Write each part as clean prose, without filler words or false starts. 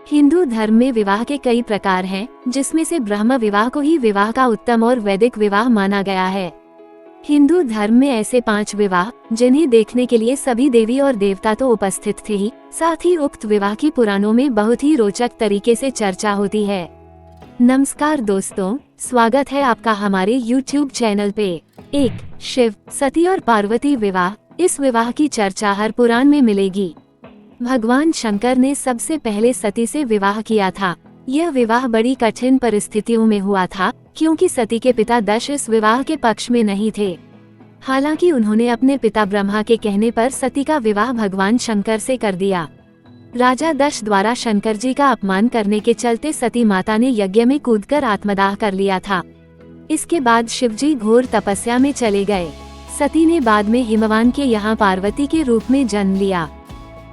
हिंदू धर्म में विवाह के कई प्रकार हैं, जिसमें से ब्रह्म विवाह को ही विवाह का उत्तम और वैदिक विवाह माना गया है। हिंदू धर्म में ऐसे 5 विवाह, जिन्हें देखने के लिए सभी देवी और देवता तो उपस्थित थे ही, साथ ही उक्त विवाह की पुराणों में बहुत ही रोचक तरीके से चर्चा होती है। नमस्कार दोस्तों, स्वागत है आपका हमारे YouTube चैनल पे। 1. शिव, सती और पार्वती विवाह। इस विवाह की चर्चा हर पुराण में मिलेगी। भगवान शंकर ने सबसे पहले सती से विवाह किया था। यह विवाह बड़ी कठिन परिस्थितियों में हुआ था, क्योंकि सती के पिता दक्ष इस विवाह के पक्ष में नहीं थे। हालांकि उन्होंने अपने पिता ब्रह्मा के कहने पर सती का विवाह भगवान शंकर से कर दिया। राजा दक्ष द्वारा शंकर जी का अपमान करने के चलते सती माता ने यज्ञ में कूदकर आत्मदाह कर लिया था। इसके बाद शिवजी घोर तपस्या में चले गए। सती ने बाद में हिमवान के यहाँ पार्वती के रूप में जन्म लिया।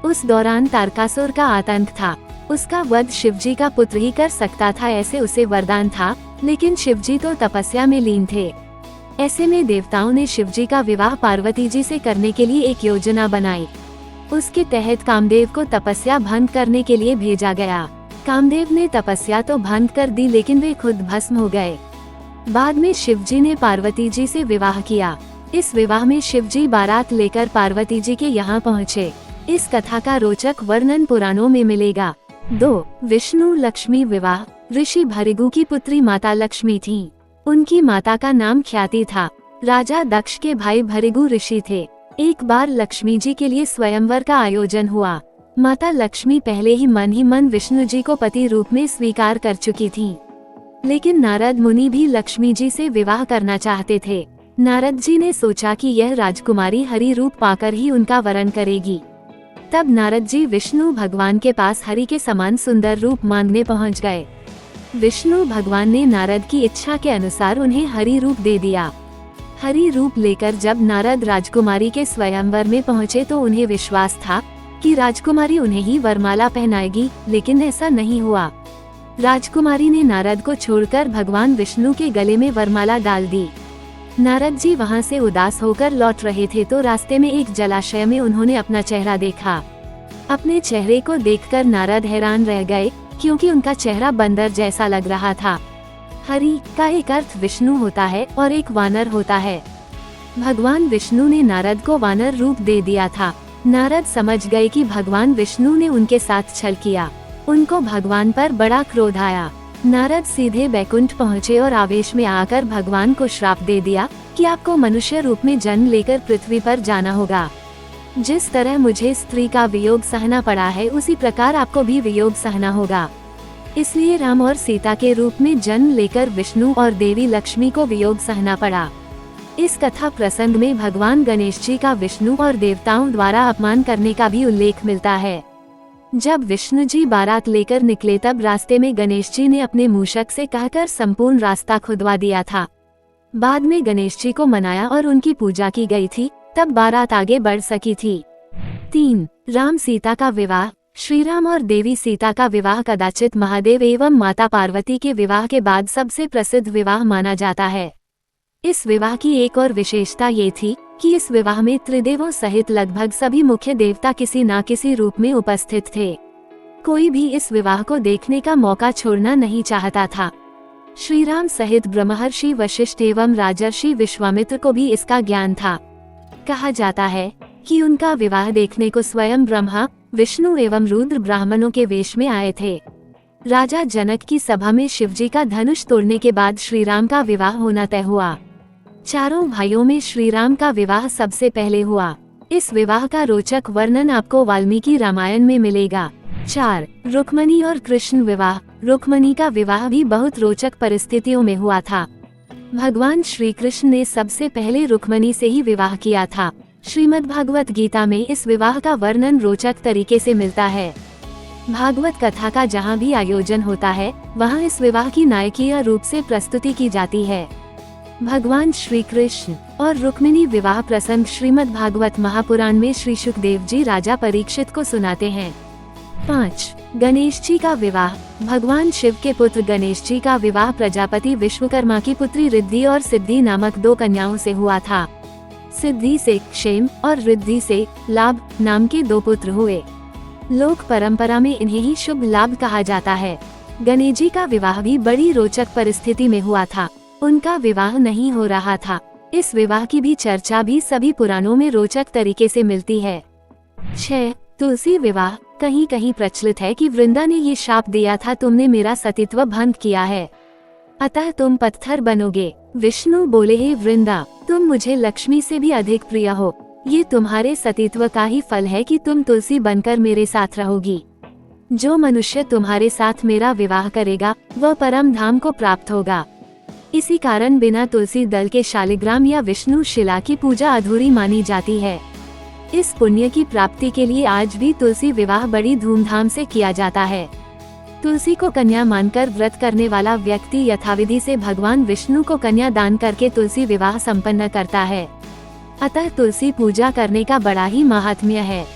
उस दौरान तारकासुर का आतंक था। उसका वध शिवजी का पुत्र ही कर सकता था, ऐसे उसे वरदान था, लेकिन शिवजी तो तपस्या में लीन थे। ऐसे में देवताओं ने शिवजी का विवाह पार्वती जी से करने के लिए एक योजना बनाई। उसके तहत कामदेव को तपस्या भंग करने के लिए भेजा गया। कामदेव ने तपस्या तो भंग कर दी, लेकिन वे खुद भस्म हो गए। बाद में शिवजी ने पार्वती जी से विवाह किया। इस विवाह में शिवजी बारात लेकर पार्वती जी के यहाँ पहुँचे। इस कथा का रोचक वर्णन पुराणों में मिलेगा। 2. विष्णु लक्ष्मी विवाह। ऋषि भृगु की पुत्री माता लक्ष्मी थीं। उनकी माता का नाम ख्याति था। राजा दक्ष के भाई भृगु ऋषि थे। एक बार लक्ष्मी जी के लिए स्वयंवर का आयोजन हुआ। माता लक्ष्मी पहले ही मन विष्णु जी को पति रूप में स्वीकार कर चुकी थीं। लेकिन नारद मुनि भी लक्ष्मी जी से विवाह करना चाहते थे। नारद जी ने सोचा कि यह राजकुमारी हरि रूप पाकर ही उनका वरण करेगी। तब नारद जी विष्णु भगवान के पास हरि के समान सुंदर रूप मांगने पहुंच गए। विष्णु भगवान ने नारद की इच्छा के अनुसार उन्हें हरि रूप दे दिया। हरि रूप लेकर जब नारद राजकुमारी के स्वयंवर में पहुंचे तो उन्हें विश्वास था कि राजकुमारी उन्हें ही वरमाला पहनाएगी, लेकिन ऐसा नहीं हुआ। राजकुमारी ने नारद को छोड़कर भगवान विष्णु के गले में वरमाला डाल दी। नारद जी वहां से उदास होकर लौट रहे थे तो रास्ते में एक जलाशय में उन्होंने अपना चेहरा देखा। अपने चेहरे को देखकर नारद हैरान रह गए, क्योंकि उनका चेहरा बंदर जैसा लग रहा था। हरि का एक अर्थ विष्णु होता है और एक वानर होता है। भगवान विष्णु ने नारद को वानर रूप दे दिया था। नारद समझ गए कि भगवान विष्णु ने उनके साथ छल किया। उनको भगवान पर बड़ा क्रोध आया। नारद सीधे बैकुंठ पहुँचे और आवेश में आकर भगवान को श्राप दे दिया कि आपको मनुष्य रूप में जन्म लेकर पृथ्वी पर जाना होगा। जिस तरह मुझे स्त्री का वियोग सहना पड़ा है, उसी प्रकार आपको भी वियोग सहना होगा। इसलिए राम और सीता के रूप में जन्म लेकर विष्णु और देवी लक्ष्मी को वियोग सहना पड़ा। इस कथा प्रसंग में भगवान गणेश जी का विष्णु और देवताओं द्वारा अपमान करने का भी उल्लेख मिलता है। जब विष्णु जी बारात लेकर निकले तब रास्ते में गणेश जी ने अपने मूषक से कहकर संपूर्ण रास्ता खुदवा दिया था। बाद में गणेश जी को मनाया और उनकी पूजा की गई थी, तब बारात आगे बढ़ सकी थी। 3. राम सीता का विवाह। श्री राम और देवी सीता का विवाह कदाचित महादेव एवं माता पार्वती के विवाह के बाद सबसे प्रसिद्ध विवाह माना जाता है। इस विवाह की एक और विशेषता ये थी कि इस विवाह में त्रिदेवों सहित लगभग सभी मुख्य देवता किसी न किसी रूप में उपस्थित थे। कोई भी इस विवाह को देखने का मौका छोड़ना नहीं चाहता था। श्री राम सहित ब्रह्मर्षि वशिष्ठ एवं राजर्षि विश्वामित्र को भी इसका ज्ञान था। कहा जाता है कि उनका विवाह देखने को स्वयं ब्रह्मा, विष्णु एवं रुद्र ब्राह्मणों के वेश में आए थे। राजा जनक की सभा में शिवजी का धनुष तोड़ने के बाद श्री राम का विवाह होना तय हुआ। चारों भाइयों में श्री राम का विवाह सबसे पहले हुआ। इस विवाह का रोचक वर्णन आपको वाल्मीकि रामायण में मिलेगा। 4. रुक्मणी और कृष्ण विवाह। रुक्मणी का विवाह भी बहुत रोचक परिस्थितियों में हुआ था। भगवान श्री कृष्ण ने सबसे पहले रुक्मणी से ही विवाह किया था। श्रीमद् भागवत गीता में इस विवाह का वर्णन रोचक तरीके से मिलता है। भागवत कथा का जहाँ भी आयोजन होता है, वहाँ इस विवाह की नायकीय रूप से प्रस्तुति की जाती है। भगवान श्री कृष्ण और रुक्मिणी विवाह प्रसंग श्रीमद् भागवत महापुराण में श्री सुखदेव जी राजा परीक्षित को सुनाते हैं। 5. गणेश जी का विवाह। भगवान शिव के पुत्र गणेश जी का विवाह प्रजापति विश्वकर्मा की पुत्री रिद्धि और सिद्धि नामक 2 कन्याओं से हुआ था। सिद्धि से क्षेम और रिद्धि से लाभ नाम के 2 पुत्र हुए। लोक परंपरा में इन्हें ही शुभ लाभ कहा जाता है। गणेश जी का विवाह भी बड़ी रोचक परिस्थिति में हुआ था। उनका विवाह नहीं हो रहा था। इस विवाह की भी चर्चा भी सभी पुराणों में रोचक तरीके से मिलती है। 6. तुलसी विवाह। कहीं कहीं प्रचलित है कि वृंदा ने ये शाप दिया था, तुमने मेरा सतीत्व भंग किया है, अतः तुम पत्थर बनोगे। विष्णु बोले, हे वृंदा, तुम मुझे लक्ष्मी से भी अधिक प्रिय हो। ये तुम्हारे सतीत्व का ही फल है कि तुम तुलसी बनकर मेरे साथ रहोगी। जो मनुष्य तुम्हारे साथ मेरा विवाह करेगा वह परम धाम को प्राप्त होगा। इसी कारण बिना तुलसी दल के शालिग्राम या विष्णु शिला की पूजा अधूरी मानी जाती है। इस पुण्य की प्राप्ति के लिए आज भी तुलसी विवाह बड़ी धूमधाम से किया जाता है। तुलसी को कन्या मानकर व्रत करने वाला व्यक्ति यथाविधि से भगवान विष्णु को कन्या दान करके तुलसी विवाह संपन्न करता है। अतः तुलसी पूजा करने का बड़ा ही महात्म्य है।